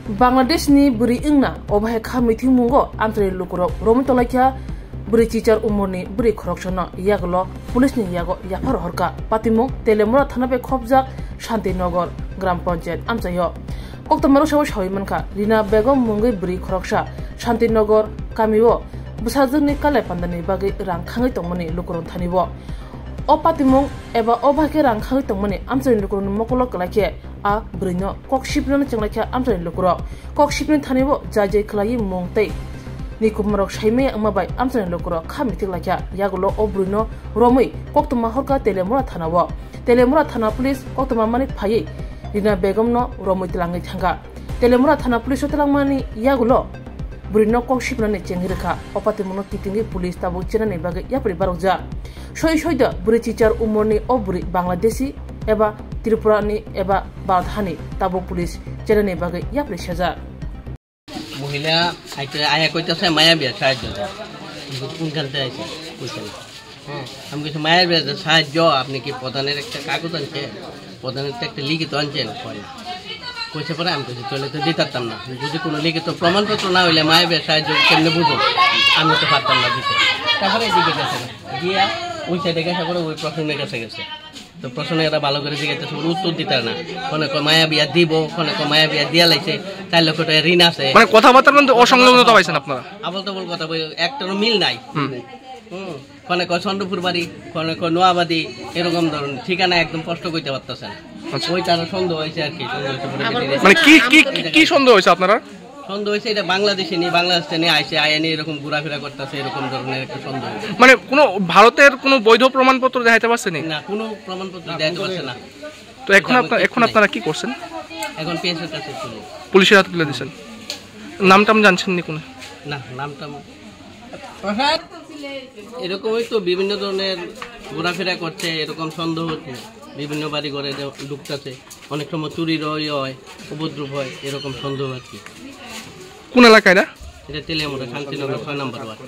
Bangladesh ni buri ingna obahe kha miting mungo amtre lukuro romi tolakya buri teacher umurni buri khorokshona yaglo police ni yago yafar horka patimung telemura thanabe khobjak Shantinagar gram panchayat amchayo koktamaro shaw shawimanka Rina Begum mungai buri khoroksha Shantinagar kamiwo busajuni kale pandani bagi rang khangai tongmani lukuron thanibo o patimung eba obake rang khangai tongmani amchai lukuron mokolo kalake a brino kokshipno changlakya amchai lukuro kokshipni thanibo jajai khlai mongtai ni kumrok shaime amabai amchai lukuro khamiti lakya yaglo o brino romui koktuma horka telemura thanawo telemura thana police koktuma mani phai Rina Begum no romui tlangai thanga telemura thana police otlangmani yaglo Brino kokshipno ne chengrika opatimuno kitingi police tabu chenane bage yapri barokja shoida buri teacher umorni oburi Bangladeshi eba Tripurani eba Baldhani tabu police chenane bage yapri saja মহিলা আয়া কইতাছে মায়া বিয়া সাহায্য কোনখানতে আইছে কইছেন আমি কিছু মায়ের বিয়া সাহায্য আপনি কি প্রধানের একটা কাগজ আনছেন প্রধানের একটা লিখিত আনছেন কইছে পরে আমি কইছি চলে তো দিতাম না যদি কোনো লিখিত প্রমাণপত্র না হইলে মায়ের বিয়া সাহায্য কেমনে বুঝো আমি তো পারতাম না দিতে তারপরে এদিকে গেছে গিয়া ওই সাইডে গেছে পরে ওই প্রশ্নের কাছে গেছে তো প্রশ্নে এরা ভালো করে জিজ্ঞাসা উত্তর দিতে না কোনে মায়া বিয়া দিব কোনে মায়া বিয়া দিয়া লাইছে 4 লক্ষ টাকা ঋণ আছে মানে কথাবার্তা কিন্তু অসংলগ্নতা পাইছেন আপনারা আবল তাবল কথা একটারও মিল নাই কোনে চন্দ্রপুর বাড়ি কোনে নোয়াবাদী এরকম ধরনের ঠিকানা একদম স্পষ্ট কইতে পারতেছেন ওই তার সন্দেহ হয়েছে আর কি মানে কি সন্দেহ হয়েছে আপনারা সন্দেহ হয়েছে এটা বাংলাদেশে নিয়ে বাংলাদেশ নিয়ে আইসে আইনে এরকম ঘোরাফেরা করতেছে এরকম ধরনের একটা সন্দেহ মানে কোনো ভারতের কোনো বৈধ প্রমাণপত্র দেখাইতে পারছেন না কোনো প্রমাণপত্র দেখাইতে পারছে না তো এখন আপনারা কি করছেন এখন পিএসের কাছে পুলিশের হাতে তুলে দিয়েছেন নামটাম জানছেন নি কোনো না নামটাম এরকমই তো বিভিন্ন ধরনের ঘোরাফেরা করছে এরকম সন্দেহ হচ্ছে বিভিন্ন বাড়ি ঘরে ঢুকতেছে অনেক সময় চুরির হয় উপদ্রব হয় এরকম সন্দেহ আর কি কোন এলাকায় না এটা তেলিয়ামুড়া শান্তিনগর 6 নম্বর ওয়ার্ড